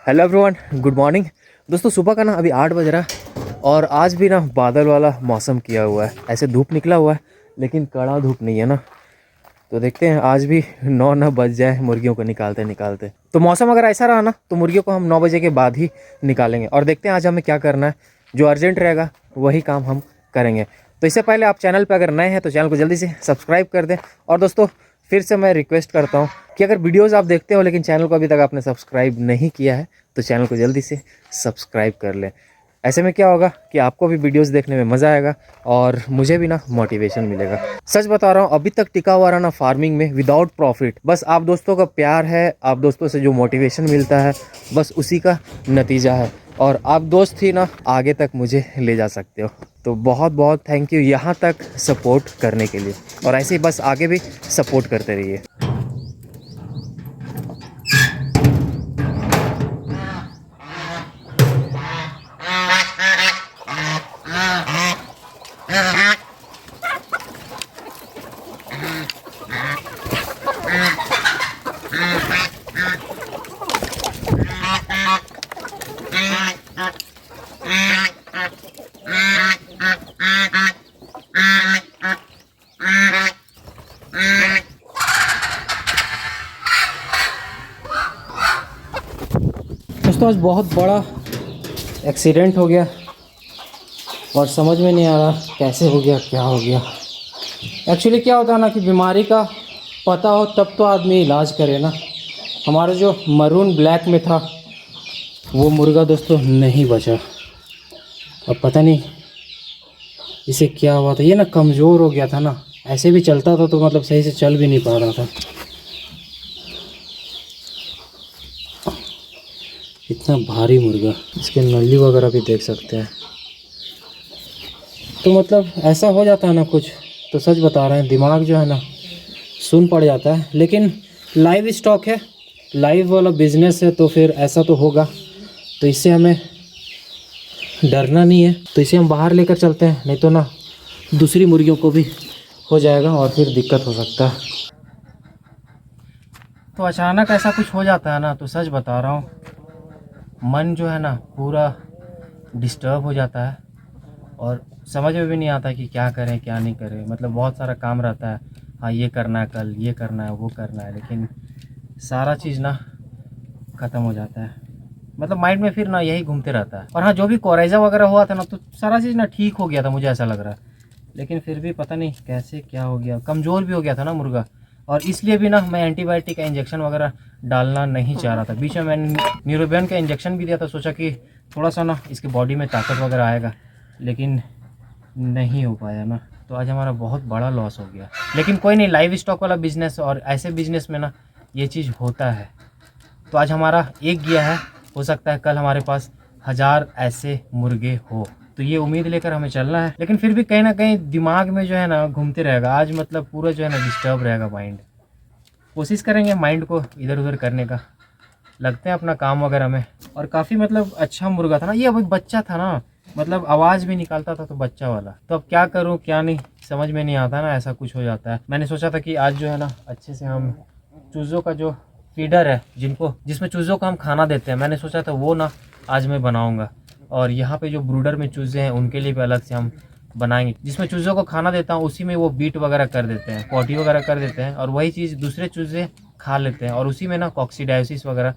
Hello everyone, good morning. दोस्तों सुबह का ना अभी 8 बज रहा है और आज भी ना बादल वाला मौसम किया हुआ है। ऐसे धूप निकला हुआ है लेकिन कड़ा धूप नहीं है ना। तो देखते हैं आज भी 9 ना बज जाए मुर्गियों को निकालते निकालते। तो मौसम अगर ऐसा रहा ना तो मुर्गियों को हम 9 बजे के बाद ही निकालेंगे और देखते हैं आज हमें क्या करना है। जो अर्जेंट रहेगा वही काम हम करेंगे। तो इससे पहले आप चैनल पर अगर नए हैं तो चैनल को जल्दी से सब्सक्राइब कर दें। और दोस्तों फिर से मैं रिक्वेस्ट करता हूँ कि अगर वीडियोस आप देखते हो लेकिन चैनल को अभी तक आपने सब्सक्राइब नहीं किया है तो चैनल को जल्दी से सब्सक्राइब कर लें। ऐसे में क्या होगा कि आपको भी वीडियोस देखने में मज़ा आएगा और मुझे भी ना मोटिवेशन मिलेगा। सच बता रहा हूँ, अभी तक टिका हुआ रहा ना फार्मिंग में विदाउट प्रॉफिट, बस आप दोस्तों का प्यार है, आप दोस्तों से जो मोटिवेशन मिलता है बस उसी का नतीजा है। और आप दोस्त ही ना आगे तक मुझे ले जा सकते हो। तो बहुत बहुत थैंक यू यहाँ तक सपोर्ट करने के लिए और ऐसे ही बस आगे भी सपोर्ट करते रहिए। दोस्तों आज बहुत बड़ा एक्सीडेंट हो गया और समझ में नहीं आ रहा कैसे हो गया, क्या हो गया। एक्चुअली क्या होता है ना कि बीमारी का पता हो तब तो आदमी इलाज करे ना। हमारा जो मरून ब्लैक में था वो मुर्गा दोस्तों नहीं बचा। अब पता नहीं इसे क्या हुआ था। ये ना कमज़ोर हो गया था ना, ऐसे भी चलता था तो मतलब सही से चल भी नहीं पा रहा था। इतना भारी मुर्गा, इसके नली वगैरह भी देख सकते हैं। तो मतलब ऐसा हो जाता है ना कुछ, तो सच बता रहे हैं दिमाग जो है ना सुन पड़ जाता है। लेकिन लाइव स्टॉक है, लाइव वाला बिजनेस है तो फिर ऐसा तो होगा, तो इससे हमें डरना नहीं है। तो इसे हम बाहर लेकर चलते हैं, नहीं तो ना दूसरी मुर्गियों को भी हो जाएगा और फिर दिक्कत हो सकता है। तो अचानक ऐसा कुछ हो जाता है ना तो सच बता रहा हूँ मन जो है ना पूरा डिस्टर्ब हो जाता है और समझ में भी नहीं आता कि क्या करें क्या नहीं करें। मतलब बहुत सारा काम रहता है, हाँ ये करना है, कल ये करना है, वो करना है, लेकिन सारा चीज़ ना ख़त्म हो जाता है। मतलब माइंड में फिर ना यही घूमते रहता है। और हाँ, जो भी कोरेजा वगैरह हुआ था ना तो सारा चीज़ ना ठीक हो गया था, मुझे ऐसा लग रहा है। लेकिन फिर भी पता नहीं कैसे क्या हो गया, कमज़ोर भी हो गया था ना मुर्गा। और इसलिए भी ना मैं एंटीबायोटिक का इंजेक्शन वगैरह डालना नहीं चाह रहा था। बीच में मैंने न्यूरोबियन का इंजेक्शन भी दिया था, सोचा कि थोड़ा सा ना इसके बॉडी में ताकत वगैरह आएगा, लेकिन नहीं हो पाया ना। तो आज हमारा बहुत बड़ा लॉस हो गया। लेकिन कोई नहीं, लाइव स्टॉक वाला बिज़नेस और ऐसे बिज़नेस में ना ये चीज़ होता है। तो आज हमारा एक गया है, हो सकता है कल हमारे पास 1000 ऐसे मुर्गे हो। तो ये उम्मीद लेकर हमें चलना है। लेकिन फिर भी कहीं ना कहीं दिमाग में जो है ना घूमते रहेगा। आज मतलब पूरा जो है ना डिस्टर्ब रहेगा माइंड। कोशिश करेंगे माइंड को इधर उधर करने का, लगते हैं अपना काम वगैरह में। और काफ़ी मतलब अच्छा मुर्गा था ना ये, अभी बच्चा था ना, मतलब आवाज़ भी निकालता था तो बच्चा वाला। तो अब क्या करूं क्या नहीं समझ में नहीं आता ना, ऐसा कुछ हो जाता है। मैंने सोचा था कि आज जो है ना अच्छे से हम चूज़ों का जो फीडर है, जिसमें चूज़ों को हम खाना देते हैं, मैंने सोचा था वो ना आज मैं बनाऊँगा। और यहाँ पे जो ब्रूडर में चूज़े हैं उनके लिए भी अलग से हम बनाएंगे। जिसमें चूज़ों को खाना देता हूँ उसी में वो बीट वगैरह कर देते हैं, पॉटी वगैरह कर देते हैं, और वही चीज़ दूसरे चूज़े खा लेते हैं और उसी में ना कॉक्सीडायोसिस वगैरह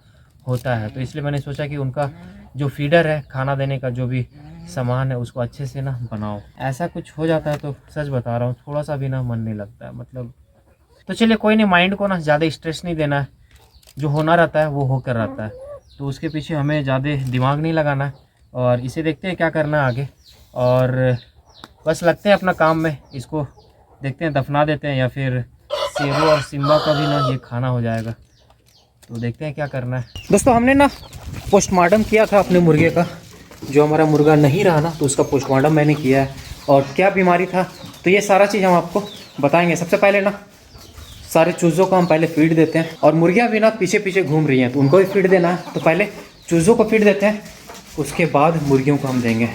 होता है। तो इसलिए मैंने सोचा कि उनका जो फीडर है, खाना देने का जो भी सामान है, उसको अच्छे से ना बनाओ। ऐसा कुछ हो जाता है तो सच बता रहा हूँ थोड़ा सा भी ना मन नहीं लगता है मतलब। तो चलिए कोई नहीं, माइंड को ना ज़्यादा स्ट्रेस नहीं देना है। जो होना रहता है वो होकर रहता है, तो उसके पीछे हमें ज़्यादा दिमाग नहीं लगाना है। और इसे देखते हैं क्या करना है आगे, और बस लगते हैं अपना काम में। इसको देखते हैं दफना देते हैं या फिर शेरू और सिम्बा का भी ना ये खाना हो जाएगा। तो देखते हैं क्या करना है। दोस्तों हमने ना पोस्टमार्टम किया था अपने मुर्गे का। जो हमारा मुर्गा नहीं रहा ना तो उसका पोस्टमार्टम मैंने किया है, और क्या बीमारी था तो ये सारा चीज़ हम आपको बताएंगे। सबसे पहले ना सारे चूज़ों को हम पहले फीड देते हैं, और मुर्गियाँ भी ना पीछे पीछे घूम रही हैं तो उनको भी फीड देना है। तो पहले चूज़ों को फीड देते हैं, उसके बाद मुर्गियों को हम देंगे,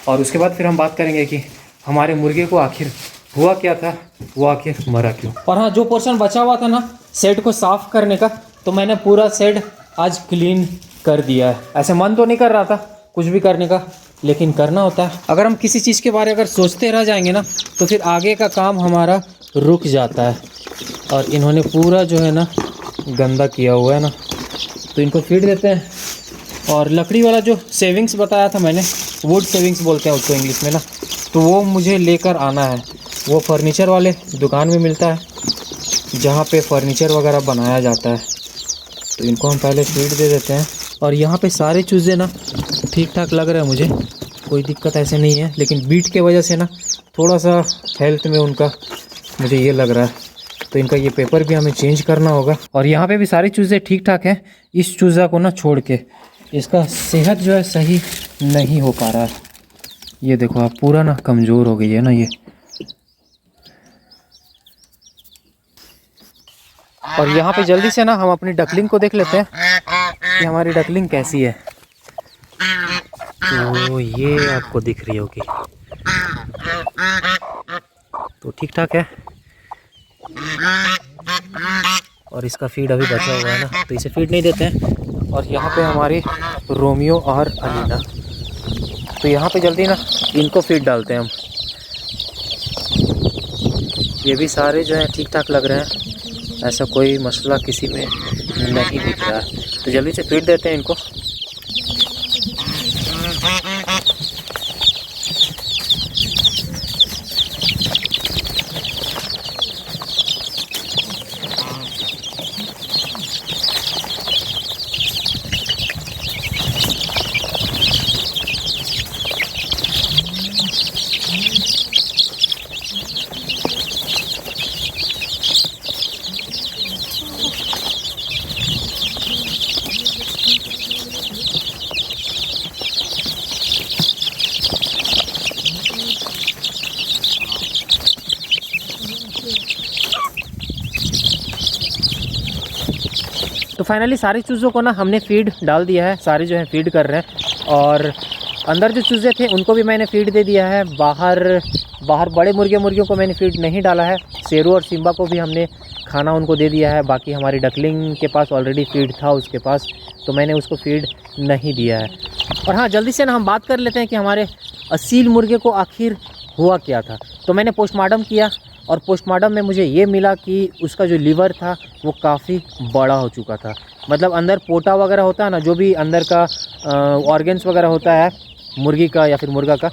और उसके बाद फिर हम बात करेंगे कि हमारे मुर्गे को आखिर हुआ क्या था, वो आखिर मरा क्यों। और हाँ, जो पोर्शन बचा हुआ था ना शेड को साफ़ करने का, तो मैंने पूरा शेड आज क्लीन कर दिया है। ऐसे मन तो नहीं कर रहा था कुछ भी करने का, लेकिन करना होता है। अगर हम किसी चीज़ के बारे में अगर सोचते रह जाएंगे ना तो फिर आगे का काम हमारा रुक जाता है। और इन्होंने पूरा जो है ना गंदा किया हुआ है ना, तो इनको फीड देते हैं। और लकड़ी वाला जो सेविंग्स बताया था मैंने, वुड सेविंग्स बोलते हैं उसको इंग्लिश में ना, तो वो मुझे लेकर आना है। वो फर्नीचर वाले दुकान में मिलता है जहाँ पे फर्नीचर वगैरह बनाया जाता है। तो इनको हम पहले फीड दे देते हैं। और यहाँ पे सारे चूज़े ना ठीक ठाक लग रहे हैं मुझे, कोई दिक्कत ऐसे नहीं है। लेकिन बीट के वजह से ना थोड़ा सा हेल्थ में उनका मुझे ये लग रहा है, तो इनका ये पेपर भी हमें चेंज करना होगा। और यहाँ पे भी सारे चूज़े ठीक ठाक हैं, इस चूज़ा को ना छोड़ के। इसका सेहत जो है सही नहीं हो पा रहा है। ये देखो आप, पूरा ना कमज़ोर हो गई है ना ये। और यहाँ पे जल्दी से ना हम अपनी डकलिंग को देख लेते हैं कि हमारी डकलिंग कैसी है। तो ये आपको दिख रही होगी, तो ठीक ठाक है। और इसका फीड अभी बचा हुआ है ना, तो इसे फीड नहीं देते हैं। और यहाँ पे हमारी रोमियो और अलीना, तो यहाँ पे जल्दी ना इनको फीड डालते हैं हम। ये भी सारे जो हैं ठीक ठाक लग रहे हैं, ऐसा कोई मसला किसी में नहीं दिख रहा है। तो जल्दी से फीड देते हैं इनको। तो फाइनली सारी चूज़ों को ना हमने फीड डाल दिया है, सारे जो हैं फीड कर रहे हैं। और अंदर जो चूज़े थे उनको भी मैंने फीड दे दिया है। बाहर बड़े मुर्गियों को मैंने फीड नहीं डाला है। शेरू और सिम्बा को भी हमने खाना उनको दे दिया है। बाकी हमारी डकलिंग के पास ऑलरेडी फीड था उसके पास, तो मैंने उसको फीड नहीं दिया है। और हाँ, जल्दी से ना हम बात कर लेते हैं कि हमारे असील मुर्गे को आखिर हुआ क्या था। तो मैंने पोस्टमार्टम किया और पोस्टमार्टम में मुझे ये मिला कि उसका जो लीवर था वो काफ़ी बड़ा हो चुका था। मतलब अंदर पोटा वगैरह होता है ना, जो भी अंदर का ऑर्गन्स वगैरह होता है मुर्गी का या फिर मुर्गा का,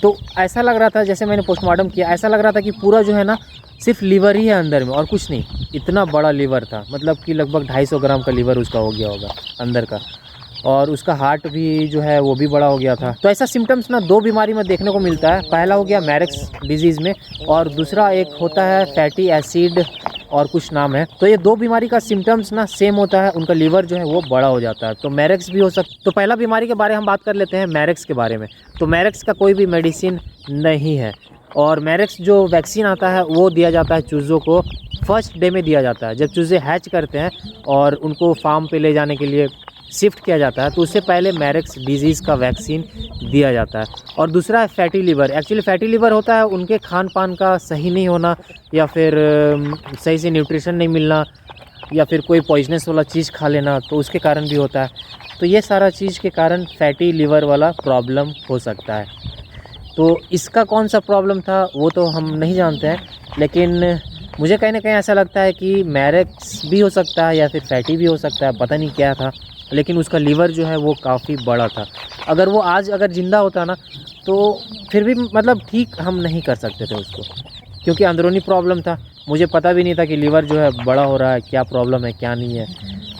तो ऐसा लग रहा था, जैसे मैंने पोस्टमार्टम किया ऐसा लग रहा था कि पूरा जो है ना सिर्फ लीवर ही है अंदर में और कुछ नहीं। इतना बड़ा लीवर था, मतलब कि लगभग 250 ग्राम का लीवर उसका हो गया होगा अंदर का। और उसका हार्ट भी जो है वो भी बड़ा हो गया था। तो ऐसा सिम्टम्स ना 2 बीमारी में देखने को मिलता है। पहला हो गया मैरेक्स डिजीज़ में, और दूसरा एक होता है फैटी एसिड और कुछ नाम है। तो ये 2 बीमारी का सिम्टम्स ना सेम होता है, उनका लीवर जो है वो बड़ा हो जाता है। तो मैरेक्स भी हो सकता। तो पहला बीमारी के बारे में हम बात कर लेते हैं, मैरेक्स के बारे में। तो मैरेक्स का कोई भी मेडिसिन नहीं है। और मैरेक्स जो वैक्सीन आता है वो दिया जाता है चूज़ों को फर्स्ट डे में दिया जाता है। जब चूज़े हैच करते हैं और उनको फार्म पे ले जाने के लिए शिफ्ट किया जाता है, तो उससे पहले मैरेक्स डिजीज़ का वैक्सीन दिया जाता है। और दूसरा है fatty liver. Actually fatty liver होता है उनके खान पान का सही नहीं होना, या फिर सही से न्यूट्रिशन नहीं मिलना, या फिर कोई पॉइजनस वाला चीज़ खा लेना, तो उसके कारण भी होता है। तो ये सारा चीज़ के कारण फैटी लीवर वाला प्रॉब्लम हो सकता है। तो इसका कौन सा प्रॉब्लम था वो तो हम नहीं जानते हैं, लेकिन मुझे कहीं ना कहीं ऐसा लगता है कि मैरेक्स भी हो सकता है या फिर फैटी भी हो सकता है, पता नहीं क्या था। लेकिन उसका लीवर जो है वो काफ़ी बड़ा था। अगर वो आज अगर ज़िंदा होता ना तो फिर भी मतलब ठीक हम नहीं कर सकते थे उसको, क्योंकि अंदरूनी प्रॉब्लम था। मुझे पता भी नहीं था कि लीवर जो है बड़ा हो रहा है, क्या प्रॉब्लम है क्या नहीं है।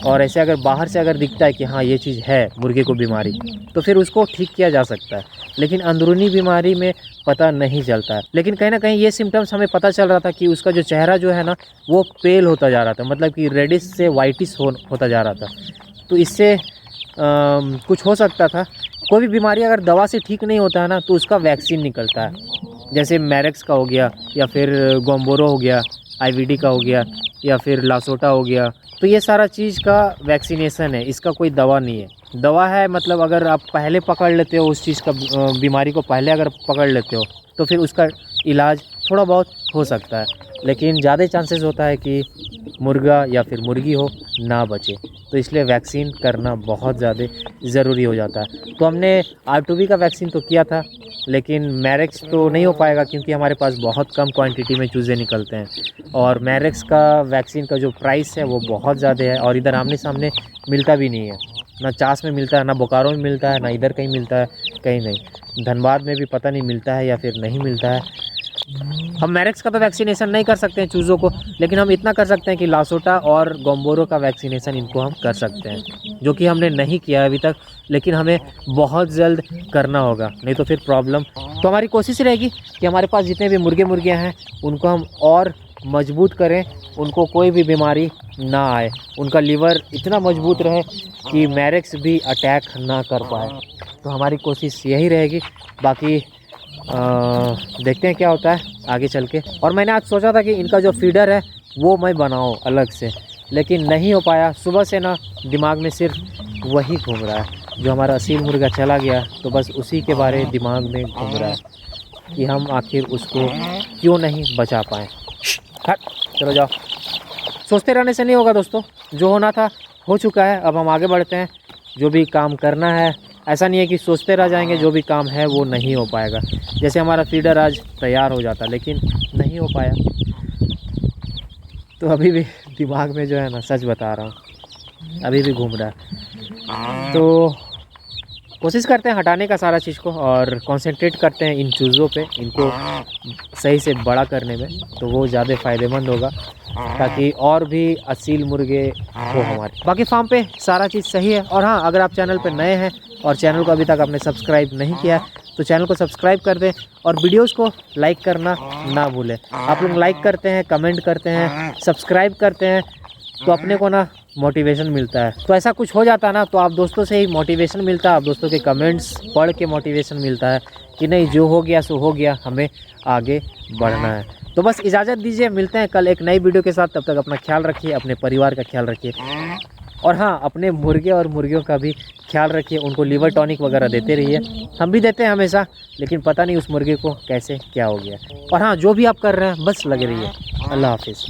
और ऐसे अगर बाहर से अगर दिखता है कि हाँ ये चीज़ है मुर्गे को बीमारी, तो फिर उसको ठीक किया जा सकता है। लेकिन अंदरूनी बीमारी में पता नहीं चलता है। लेकिन कहीं ना कहीं ये सिम्टम्स हमें पता चल रहा था कि उसका जो चेहरा जो है ना वो पेल होता जा रहा था, मतलब कि रेडिश से वाइटिश होता जा रहा था। तो इससे कुछ हो सकता था। कोई भी बीमारी अगर दवा से ठीक नहीं होता है ना तो उसका वैक्सीन निकलता है, जैसे मैरेक्स का हो गया, या फिर गोम्बोरो हो गया, आईवीडी का हो गया, या फिर लासोटा हो गया। तो ये सारा चीज़ का वैक्सीनेशन है, इसका कोई दवा नहीं है। दवा है मतलब अगर आप पहले पकड़ लेते हो उस चीज़ का, बीमारी को पहले अगर पकड़ लेते हो तो फिर उसका इलाज थोड़ा बहुत हो सकता है। लेकिन ज़्यादा चांसेस होता है कि मुर्गा या फिर मुर्गी हो ना बचे। तो इसलिए वैक्सीन करना बहुत ज़्यादा ज़रूरी हो जाता है। तो हमने R2B का वैक्सीन तो किया था, लेकिन मैरेक्स तो नहीं हो पाएगा क्योंकि हमारे पास बहुत कम क्वांटिटी में चूज़े निकलते हैं और मैरेक्स का वैक्सीन का जो प्राइस है वो बहुत ज़्यादा है और इधर आमने सामने मिलता भी नहीं है। ना चास में मिलता है, ना बोकारो में मिलता है, ना इधर कहीं मिलता है, कहीं नहीं। धनबाद में भी पता नहीं मिलता है या फिर नहीं मिलता है। हम मैरेक्स का तो वैक्सीनेशन नहीं कर सकते हैं चूज़ों को, लेकिन हम इतना कर सकते हैं कि लासोटा और गोम्बोरो का वैक्सीनेशन इनको हम कर सकते हैं, जो कि हमने नहीं किया अभी तक, लेकिन हमें बहुत जल्द करना होगा, नहीं तो फिर प्रॉब्लम। तो हमारी कोशिश रहेगी कि हमारे पास जितने भी मुर्गियाँ हैं उनको हम और मजबूत करें, उनको कोई भी बीमारी ना आए, उनका लीवर इतना मजबूत रहे कि मैरेक्स भी अटैक ना कर पाए। तो हमारी कोशिश यही रहेगी। बाकी देखते हैं क्या होता है आगे चल के। और मैंने आज सोचा था कि इनका जो फीडर है वो मैं बनाऊं अलग से, लेकिन नहीं हो पाया। सुबह से ना दिमाग में सिर्फ वही घूम रहा है, जो हमारा असील मुर्गा चला गया तो बस उसी के बारे दिमाग में घूम रहा है कि हम आखिर उसको क्यों नहीं बचा पाए। हट, चलो जाओ। सोचते रहने से नहीं होगा दोस्तों, जो होना था हो चुका है, अब हम आगे बढ़ते हैं। जो भी काम करना है, ऐसा नहीं है कि सोचते रह जाएंगे, जो भी काम है वो नहीं हो पाएगा। जैसे हमारा फीडर आज तैयार हो जाता लेकिन नहीं हो पाया, तो अभी भी दिमाग में जो है ना, सच बता रहा हूँ, अभी भी घूम रहा है। तो कोशिश करते हैं हटाने का सारा चीज़ को और कंसंट्रेट करते हैं इन चूज़ों पे, इनको सही से बड़ा करने में, तो वो ज़्यादा फ़ायदेमंद होगा ताकि और भी असील मुर्गे हो हमारे। बाकी फार्म पे सारा चीज़ सही है। और हाँ, अगर आप चैनल पे नए हैं और चैनल को अभी तक आपने सब्सक्राइब नहीं किया तो चैनल को सब्सक्राइब कर दें और वीडियोस को लाइक करना ना भूलें। आप लोग लाइक करते हैं, कमेंट करते हैं, सब्सक्राइब करते हैं तो अपने को ना मोटिवेशन मिलता है। तो ऐसा कुछ हो जाता है ना, तो आप दोस्तों से ही मोटिवेशन मिलता है, आप दोस्तों के कमेंट्स पढ़ के मोटिवेशन मिलता है कि नहीं, जो हो गया सो हो गया, हमें आगे बढ़ना है। तो बस इजाज़त दीजिए, मिलते हैं कल एक नई वीडियो के साथ। तब तक अपना ख्याल रखिए, अपने परिवार का ख्याल रखिए और हाँ, अपने मुर्गे और मुर्गियों का भी ख्याल रखिए। उनको लीवर टॉनिक वगैरह देते रहिए, हम भी देते हैं हमेशा, लेकिन पता नहीं उस मुर्गे को कैसे क्या हो गया। और हाँ, जो भी आप कर रहे हैं बस लगे रहिए। अल्लाह हाफिज़।